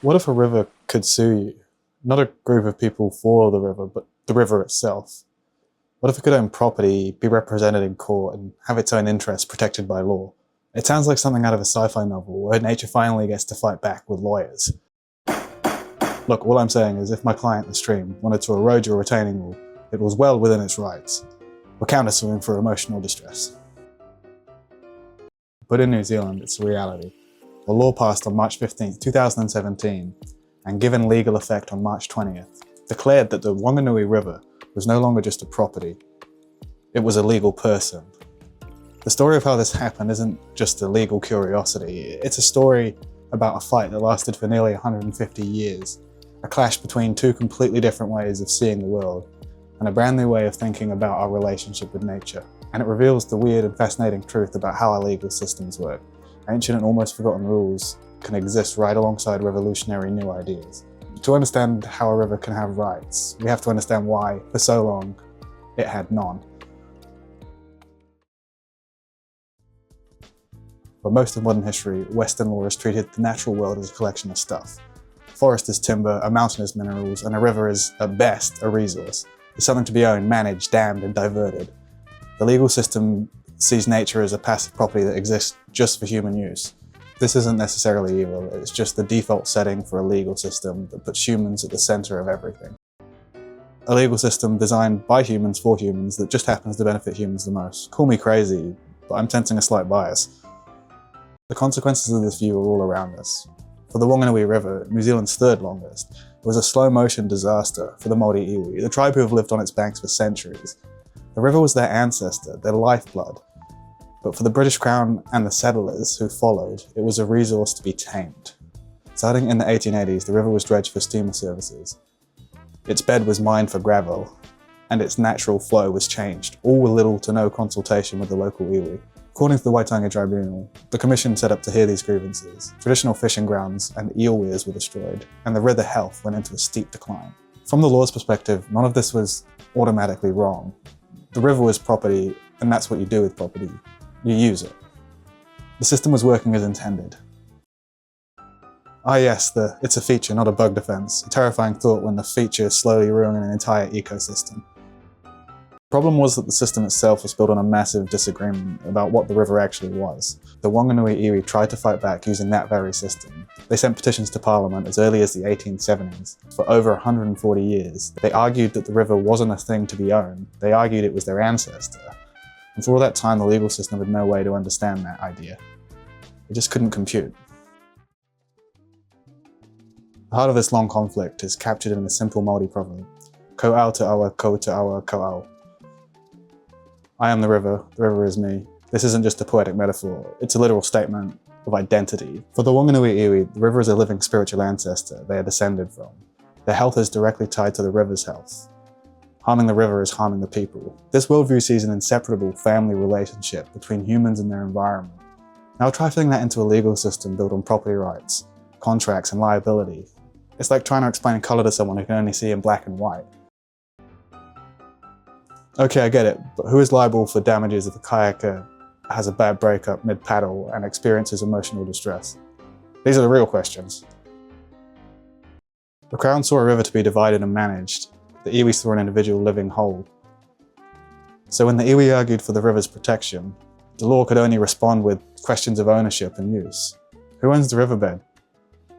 What if a river could sue you? Not a group of people for the river, but the river itself. What if it could own property, be represented in court, and have its own interests protected by law? It sounds like something out of a sci-fi novel, where nature finally gets to fight back with lawyers. Look, all I'm saying is if my client, the stream, wanted to erode your retaining wall, it was well within its rights. We're countersuing for emotional distress. But in New Zealand, it's a reality. The law passed on March 15, 2017, and given legal effect on March 20th, declared that the Whanganui River was no longer just a property, it was a legal person. The story of how this happened isn't just a legal curiosity, it's a story about a fight that lasted for nearly 150 years, a clash between two completely different ways of seeing the world, and a brand new way of thinking about our relationship with nature. And it reveals the weird and fascinating truth about how our legal systems work. Ancient and almost forgotten rules can exist right alongside revolutionary new ideas. To understand how a river can have rights, we have to understand why, for so long, it had none. For most of modern history, Western law has treated the natural world as a collection of stuff. A forest is timber, a mountain is minerals, and a river is, at best, a resource. It's something to be owned, managed, dammed, and diverted. The legal system sees nature as a passive property that exists just for human use. This isn't necessarily evil, it's just the default setting for a legal system that puts humans at the center of everything. A legal system designed by humans for humans that just happens to benefit humans the most. Call me crazy, but I'm sensing a slight bias. The consequences of this view are all around us. For the Whanganui River, New Zealand's third longest, it was a slow-motion disaster for the Māori iwi, the tribe who have lived on its banks for centuries. The river was their ancestor, their lifeblood. But for the British Crown and the settlers who followed, it was a resource to be tamed. Starting in the 1880s, the river was dredged for steamer services. Its bed was mined for gravel, and its natural flow was changed, all with little to no consultation with the local iwi. According to the Waitangi Tribunal, the commission set up to hear these grievances. Traditional fishing grounds and eel weirs were destroyed, and the river health went into a steep decline. From the law's perspective, none of this was automatically wrong. The river was property, and that's what you do with property. You use it. The system was working as intended. Ah yes, it's a feature, not a bug defense. A terrifying thought when the feature is slowly ruining an entire ecosystem. The problem was that the system itself was built on a massive disagreement about what the river actually was. The Whanganui iwi tried to fight back using that very system. They sent petitions to Parliament as early as the 1870s. For over 140 years, they argued that the river wasn't a thing to be owned. They argued it was their ancestor. And for all that time, the legal system had no way to understand that idea. It just couldn't compute. The heart of this long conflict is captured in a simple Māori proverb. Ko au te awa, ko te awa, ko au. I am the river is me. This isn't just a poetic metaphor, it's a literal statement of identity. For the Whanganui iwi, the river is a living spiritual ancestor they are descended from. Their health is directly tied to the river's health. Harming the river is harming the people. This worldview sees an inseparable family relationship between humans and their environment. Now try fitting that into a legal system built on property rights, contracts, and liability. It's like trying to explain colour to someone who can only see in black and white. Okay, I get it, but who is liable for damages if a kayaker has a bad breakup mid-paddle and experiences emotional distress? These are the real questions. The Crown saw a river to be divided and managed. The iwi saw an individual living whole. So when the iwi argued for the river's protection, the law could only respond with questions of ownership and use. Who owns the riverbed?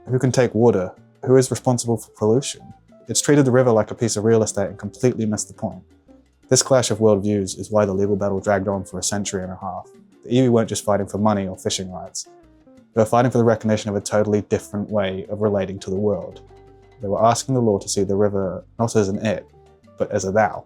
Who can take water? Who is responsible for pollution? It's treated the river like a piece of real estate and completely missed the point. This clash of worldviews is why the legal battle dragged on for a century and a half. The iwi weren't just fighting for money or fishing rights. They were fighting for the recognition of a totally different way of relating to the world. They were asking the law to see the river not as an it, but as a thou.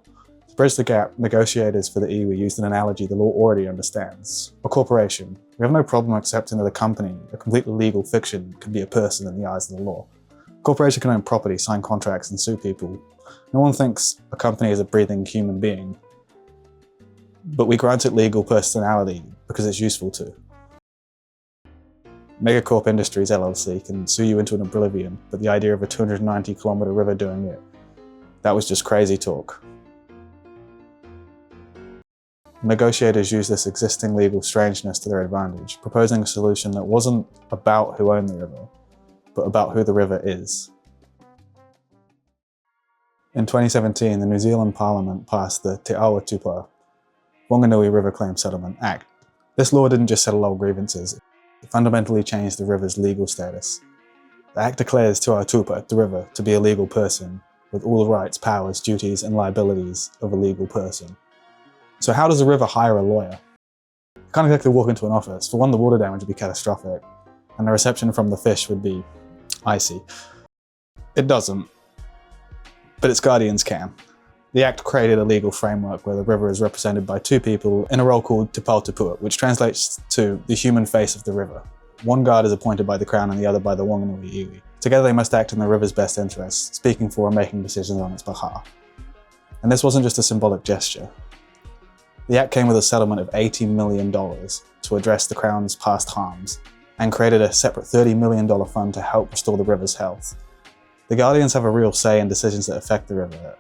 To bridge the gap, negotiators for the iwi used an analogy the law already understands. A corporation. We have no problem accepting that a company, a completely legal fiction, can be a person in the eyes of the law. A corporation can own property, sign contracts, and sue people. No one thinks a company is a breathing human being, but we grant it legal personality because it's useful to. Megacorp Industries LLC can sue you into an oblivion, but the idea of a 290-kilometre river doing it, that was just crazy talk. Negotiators used this existing legal strangeness to their advantage, proposing a solution that wasn't about who owned the river, but about who the river is. In 2017, the New Zealand Parliament passed the Te Awa Tupua, Whanganui River Claim Settlement Act. This law didn't just settle old grievances, it fundamentally changed the river's legal status. The Act declares Te Awa Tupua, the river, to be a legal person, with all the rights, powers, duties and liabilities of a legal person. So how does a river hire a lawyer? You can't exactly walk into an office. For one, the water damage would be catastrophic, and the reception from the fish would be icy. It doesn't, but its guardians can. The Act created a legal framework where the river is represented by two people in a role called Te Awa Tupua, which translates to the human face of the river. One guard is appointed by the Crown and the other by the Whanganui iwi. Together they must act in the river's best interests, speaking for and making decisions on its behalf. And this wasn't just a symbolic gesture. The Act came with a settlement of $80 million to address the Crown's past harms, and created a separate $30 million fund to help restore the river's health. The guardians have a real say in decisions that affect the river.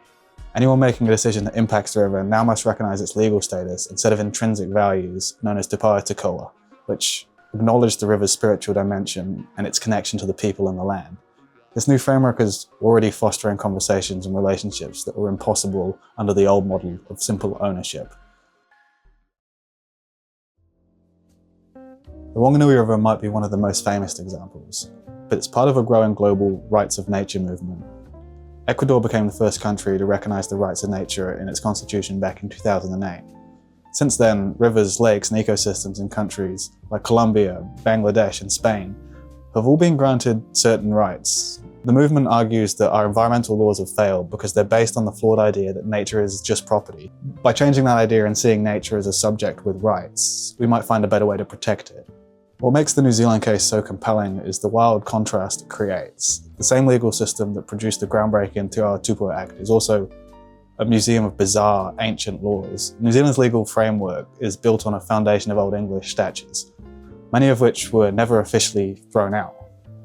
Anyone making a decision that impacts the river now must recognise its legal status instead of intrinsic values known as Te Awa Tupua, which acknowledge the river's spiritual dimension and its connection to the people and the land. This new framework is already fostering conversations and relationships that were impossible under the old model of simple ownership. The Whanganui River might be one of the most famous examples, but it's part of a growing global rights of nature movement. Ecuador became the first country to recognise the rights of nature in its constitution back in 2008. Since then, rivers, lakes and ecosystems in countries like Colombia, Bangladesh and Spain have all been granted certain rights. The movement argues that our environmental laws have failed because they're based on the flawed idea that nature is just property. By changing that idea and seeing nature as a subject with rights, we might find a better way to protect it. What makes the New Zealand case so compelling is the wild contrast it creates. The same legal system that produced the groundbreaking Te Awa Tupua Act is also a museum of bizarre, ancient laws. New Zealand's legal framework is built on a foundation of Old English statutes, many of which were never officially thrown out.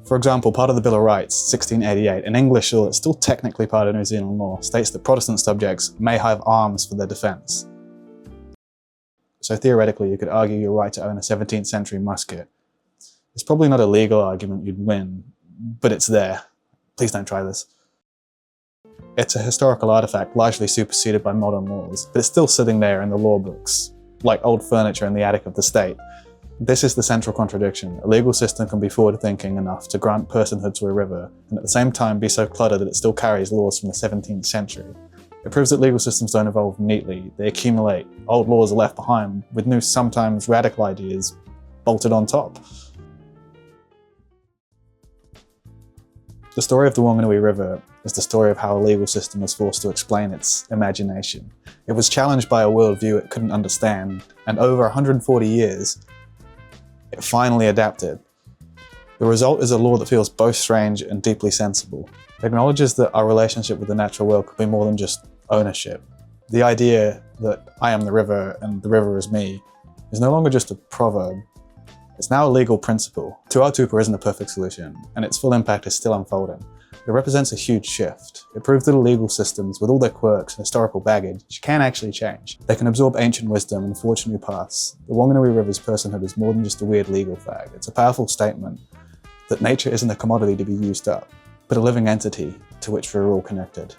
For example, part of the Bill of Rights, 1688, an English law that's still technically part of New Zealand law, states that Protestant subjects may have arms for their defence. So theoretically, you could argue your right to own a 17th century musket. It's probably not a legal argument you'd win, but it's there. Please don't try this. It's a historical artifact largely superseded by modern laws, but it's still sitting there in the law books, like old furniture in the attic of the state. This is the central contradiction. A legal system can be forward-thinking enough to grant personhood to a river, and at the same time be so cluttered that it still carries laws from the 17th century. It proves that legal systems don't evolve neatly, they accumulate. Old laws are left behind, with new, sometimes radical ideas bolted on top. The story of the Whanganui River is the story of how a legal system was forced to explain its imagination. It was challenged by a worldview it couldn't understand, and over 140 years, it finally adapted. The result is a law that feels both strange and deeply sensible. It acknowledges that our relationship with the natural world could be more than just ownership. The idea that I am the river and the river is me is no longer just a proverb. It's now a legal principle. Te Awa Tupua isn't a perfect solution, and its full impact is still unfolding. It represents a huge shift. It proves that legal systems, with all their quirks and historical baggage, can actually change. They can absorb ancient wisdom and forge new paths. The Whanganui River's personhood is more than just a weird legal flag. It's a powerful statement that nature isn't a commodity to be used up, but a living entity to which we're all connected.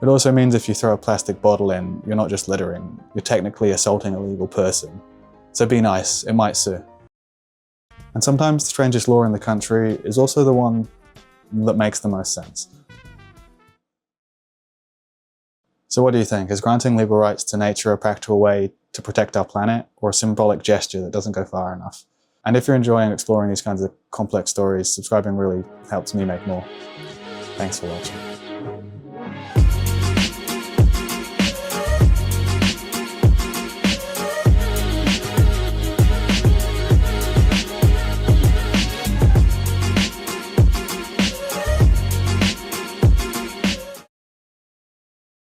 It also means if you throw a plastic bottle in, you're not just littering, you're technically assaulting a legal person. So be nice, it might sue. And sometimes the strangest law in the country is also the one that makes the most sense. So what do you think? Is granting legal rights to nature a practical way to protect our planet, or a symbolic gesture that doesn't go far enough? And if you're enjoying exploring these kinds of complex stories, subscribing really helps me make more. Thanks for watching.